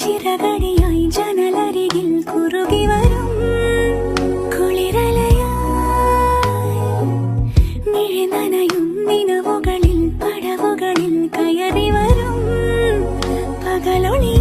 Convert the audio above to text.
ചിറകടിയായി ജനലരികിൽ കുറുകി വരും കുളിരലയായി മിഴി നനയും നിലവുകളിൽ പടവുകളിൽ കയറി വരും പകലൊളി